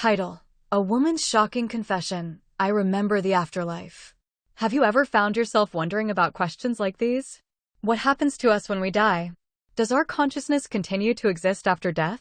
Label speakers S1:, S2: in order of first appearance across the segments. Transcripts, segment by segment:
S1: Title: A Woman's Shocking Confession, I Remember the Afterlife. Have you ever found yourself wondering about questions like these? What happens to us when we die? Does our consciousness continue to exist after death?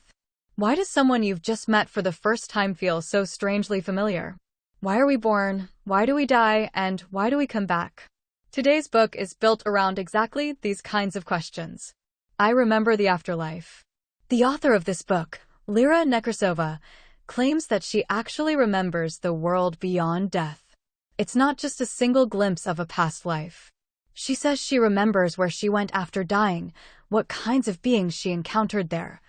S1: Why does someone you've just met for the first time feel so strangely familiar? Why are we born? Why do we die? And why do we come back? Today's book is built around exactly these kinds of questions. I Remember the Afterlife. The author of this book, Lera Nekrasova, claims that she actually remembers the world beyond death. It's not just a single glimpse of a past life. She says she remembers where she went after dying, what kinds of beings she encountered there,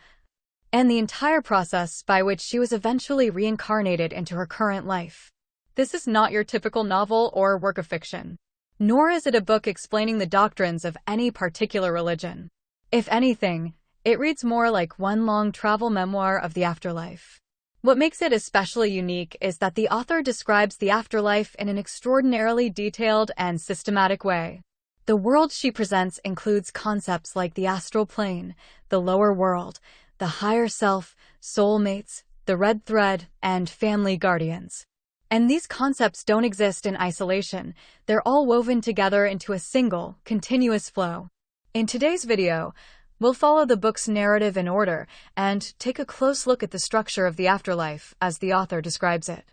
S1: and the entire process by which she was eventually reincarnated into her current life. This is not your typical novel or work of fiction, nor is it a book explaining the doctrines of any particular religion. If anything, it reads more like one long travel memoir of the afterlife. What makes it especially unique is that the author describes the afterlife in an extraordinarily detailed and systematic way. The world she presents includes concepts like the astral plane, the lower world, the higher self, soulmates, the red thread, and family guardians. And these concepts don't exist in isolation. They're all woven together into a single, continuous flow. In today's video, we'll follow the book's narrative in order and take a close look at the structure of the afterlife as the author describes it.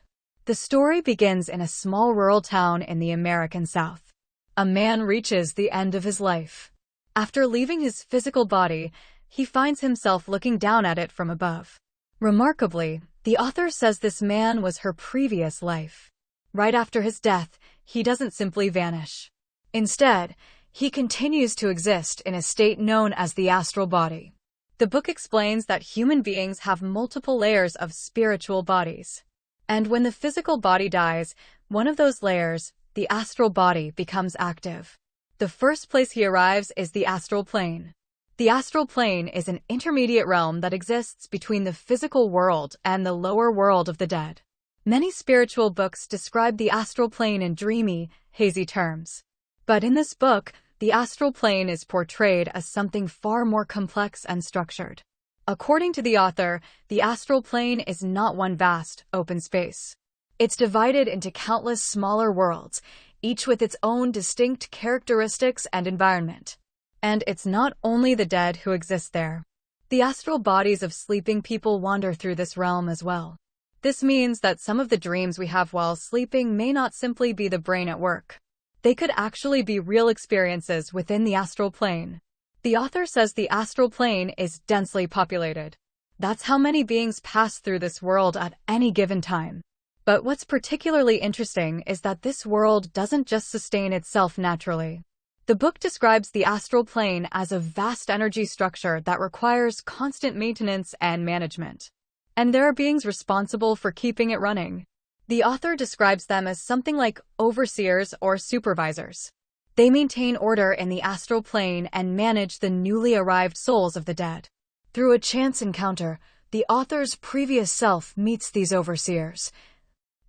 S1: The story begins in a small rural town in the American South. A man reaches the end of his life. After leaving his physical body, he finds himself looking down at it from above. Remarkably, the author says this man was her previous life. Right after his death, he doesn't simply vanish. Instead, he continues to exist in a state known as the astral body. The book explains that human beings have multiple layers of spiritual bodies. And when the physical body dies, one of those layers, the astral body, becomes active. The first place he arrives is the astral plane. The astral plane is an intermediate realm that exists between the physical world and the lower world of the dead. Many spiritual books describe the astral plane in dreamy, hazy terms. But in this book, the astral plane is portrayed as something far more complex and structured. According to the author, the astral plane is not one vast, open space. It's divided into countless smaller worlds, each with its own distinct characteristics and environment. And it's not only the dead who exist there. The astral bodies of sleeping people wander through this realm as well. This means that some of the dreams we have while sleeping may not simply be the brain at work. They could actually be real experiences within the astral plane. The author says the astral plane is densely populated. That's how many beings pass through this world at any given time. But what's particularly interesting is that this world doesn't just sustain itself naturally. The book describes the astral plane as a vast energy structure that requires constant maintenance and management. And there are beings responsible for keeping it running. The author describes them as something like overseers or supervisors. They maintain order in the astral plane and manage the newly arrived souls of the dead. Through a chance encounter, the author's previous self meets these overseers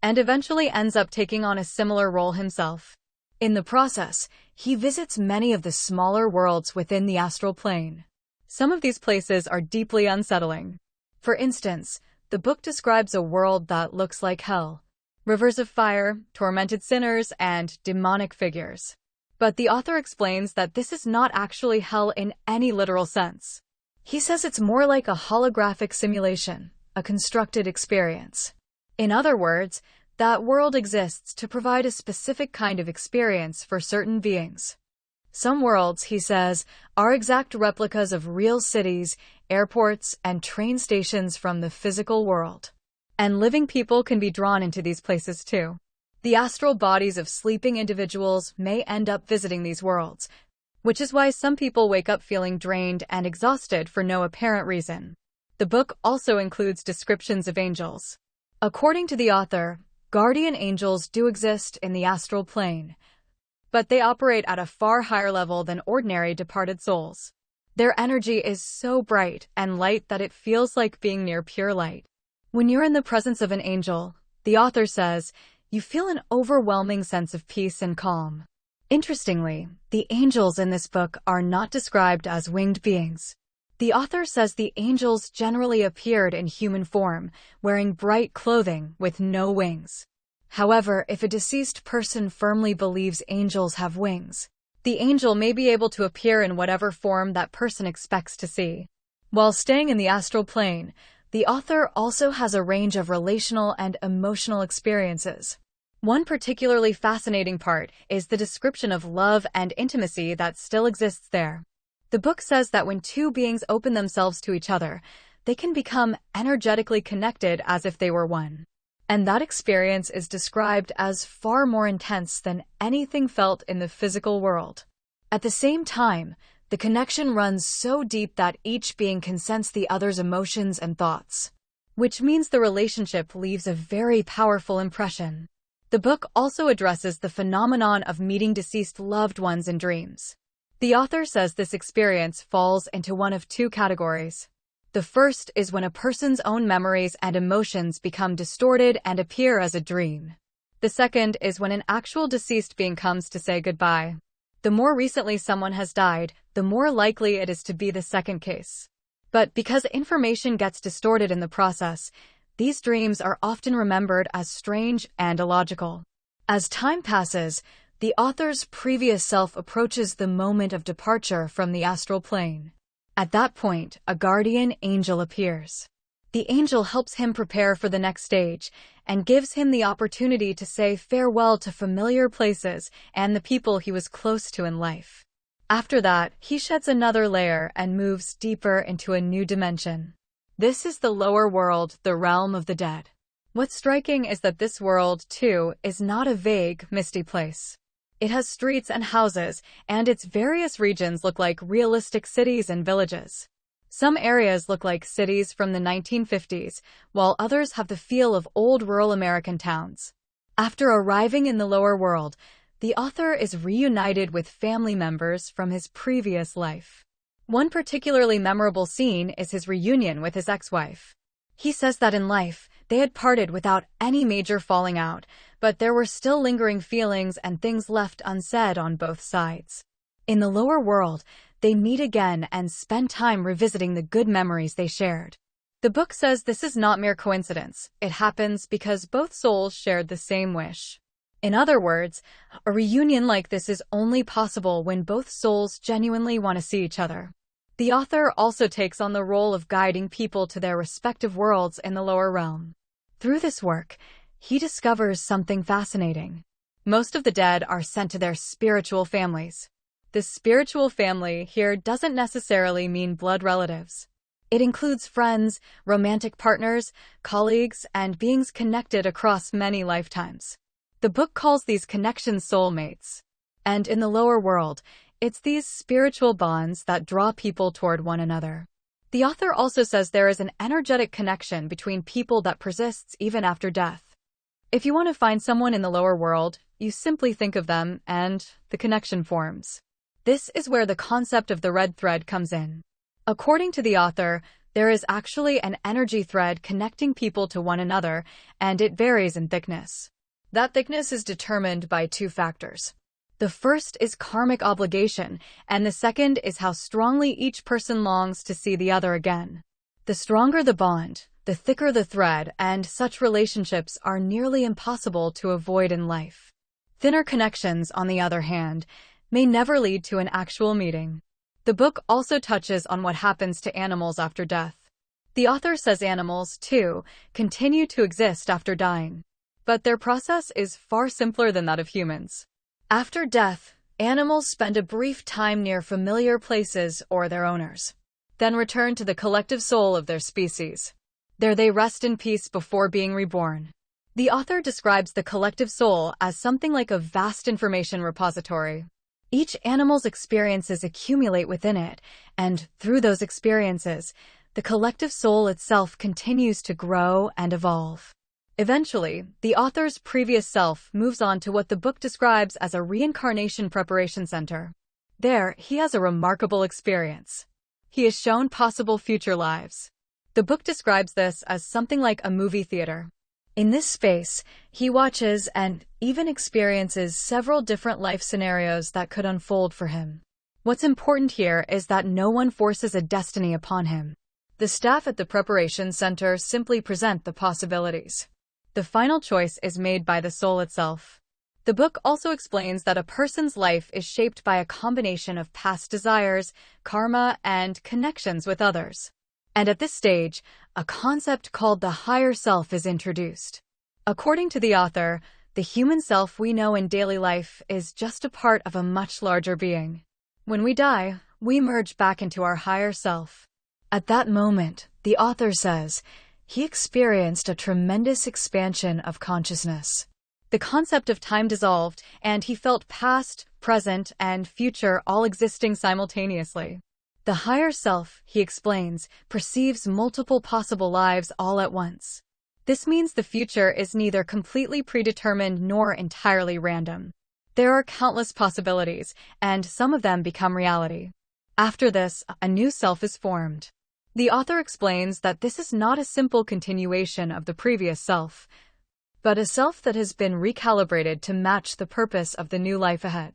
S1: and eventually ends up taking on a similar role himself. In the process, he visits many of the smaller worlds within the astral plane. Some of these places are deeply unsettling. For instance, the book describes a world that looks like hell. Rivers of fire, tormented sinners, and demonic figures. But the author explains that this is not actually hell in any literal sense. He says it's more like a holographic simulation, a constructed experience. In other words, that world exists to provide a specific kind of experience for certain beings. Some worlds, he says, are exact replicas of real cities, airports, and train stations from the physical world. And living people can be drawn into these places too. The astral bodies of sleeping individuals may end up visiting these worlds, which is why some people wake up feeling drained and exhausted for no apparent reason. The book also includes descriptions of angels. According to the author, guardian angels do exist in the astral plane, but they operate at a far higher level than ordinary departed souls. Their energy is so bright and light that it feels like being near pure light. When you're in the presence of an angel, the author says, you feel an overwhelming sense of peace and calm. Interestingly, the angels in this book are not described as winged beings. The author says the angels generally appeared in human form, wearing bright clothing with no wings. However, if a deceased person firmly believes angels have wings, the angel may be able to appear in whatever form that person expects to see. While staying in the astral plane, the author also has a range of relational and emotional experiences. One particularly fascinating part is the description of love and intimacy that still exists there. The book says that when two beings open themselves to each other, they can become energetically connected as if they were one. And that experience is described as far more intense than anything felt in the physical world. At the same time, the connection runs so deep that each being can sense the other's emotions and thoughts, which means the relationship leaves a very powerful impression. The book also addresses the phenomenon of meeting deceased loved ones in dreams. The author says this experience falls into one of two categories. The first is when a person's own memories and emotions become distorted and appear as a dream. The second is when an actual deceased being comes to say goodbye. The more recently someone has died, the more likely it is to be the second case. But because information gets distorted in the process, these dreams are often remembered as strange and illogical. As time passes, the author's previous self approaches the moment of departure from the astral plane. At that point, a guardian angel appears. The angel helps him prepare for the next stage and gives him the opportunity to say farewell to familiar places and the people he was close to in life. After that, he sheds another layer and moves deeper into a new dimension. This is the lower world, the realm of the dead. What's striking is that this world, too, is not a vague, misty place. It has streets and houses, and its various regions look like realistic cities and villages. Some areas look like cities from the 1950s, while others have the feel of old rural American towns. After arriving in the lower world, the author is reunited with family members from his previous life. One particularly memorable scene is his reunion with his ex-wife. He says that in life, they had parted without any major falling out, but there were still lingering feelings and things left unsaid on both sides. In the lower world, they meet again and spend time revisiting the good memories they shared. The book says this is not mere coincidence. It happens because both souls shared the same wish. In other words, a reunion like this is only possible when both souls genuinely want to see each other. The author also takes on the role of guiding people to their respective worlds in the lower realm. Through this work, he discovers something fascinating. Most of the dead are sent to their spiritual families. The spiritual family here doesn't necessarily mean blood relatives. It includes friends, romantic partners, colleagues, and beings connected across many lifetimes. The book calls these connections soulmates. And in the lower world, it's these spiritual bonds that draw people toward one another. The author also says there is an energetic connection between people that persists even after death. If you want to find someone in the lower world, you simply think of them, and the connection forms. This is where the concept of the red thread comes in. According to the author, there is actually an energy thread connecting people to one another, and it varies in thickness. That thickness is determined by two factors. The first is karmic obligation, and the second is how strongly each person longs to see the other again. The stronger the bond, the thicker the thread, and such relationships are nearly impossible to avoid in life. Thinner connections, on the other hand, may never lead to an actual meeting. The book also touches on what happens to animals after death. The author says animals, too, continue to exist after dying. But their process is far simpler than that of humans. After death, animals spend a brief time near familiar places or their owners, then return to the collective soul of their species. There they rest in peace before being reborn. The author describes the collective soul as something like a vast information repository. Each animal's experiences accumulate within it, and through those experiences, the collective soul itself continues to grow and evolve. Eventually, the author's previous self moves on to what the book describes as a reincarnation preparation center. There, he has a remarkable experience. He is shown possible future lives. The book describes this as something like a movie theater. In this space, he watches and even experiences several different life scenarios that could unfold for him. What's important here is that no one forces a destiny upon him. The staff at the preparation center simply present the possibilities. The final choice is made by the soul itself. The book also explains that a person's life is shaped by a combination of past desires, karma, and connections with others. And at this stage, a concept called the higher self is introduced. According to the author, the human self we know in daily life is just a part of a much larger being. When we die, we merge back into our higher self. At that moment, the author says, he experienced a tremendous expansion of consciousness. The concept of time dissolved, and he felt past, present, and future all existing simultaneously. The higher self, he explains, perceives multiple possible lives all at once. This means the future is neither completely predetermined nor entirely random. There are countless possibilities, and some of them become reality. After this, a new self is formed. The author explains that this is not a simple continuation of the previous self, but a self that has been recalibrated to match the purpose of the new life ahead.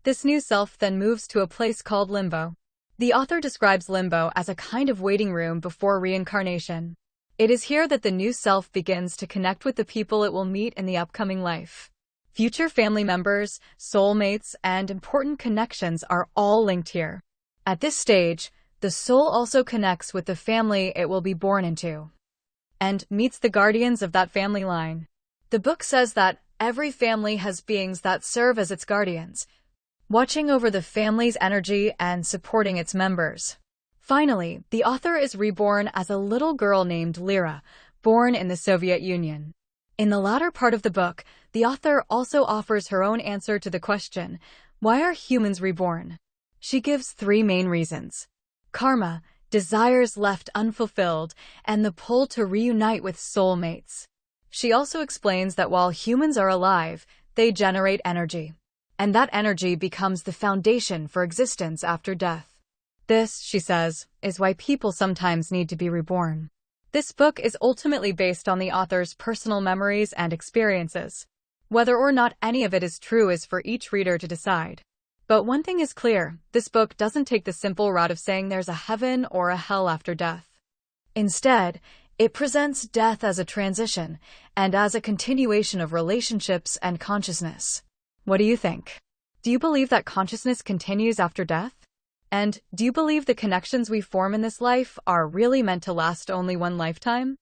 S1: This new self then moves to a place called limbo. The author describes limbo as a kind of waiting room before reincarnation. It is here that the new self begins to connect with the people it will meet in the upcoming life. Future family members, soulmates, and important connections are all linked here. At this stage, the soul also connects with the family it will be born into and meets the guardians of that family line. The book says that every family has beings that serve as its guardians, watching over the family's energy and supporting its members. Finally, the author is reborn as a little girl named Lera, born in the Soviet Union. In the latter part of the book, the author also offers her own answer to the question, why are humans reborn? She gives 3 main reasons: karma, desires left unfulfilled, and the pull to reunite with soulmates. She also explains that while humans are alive, they generate energy, and that energy becomes the foundation for existence after death. This, she says, is why people sometimes need to be reborn. This book is ultimately based on the author's personal memories and experiences. Whether or not any of it is true is for each reader to decide. But one thing is clear, this book doesn't take the simple route of saying there's a heaven or a hell after death. Instead, it presents death as a transition and as a continuation of relationships and consciousness. What do you think? Do you believe that consciousness continues after death? And do you believe the connections we form in this life are really meant to last only one lifetime?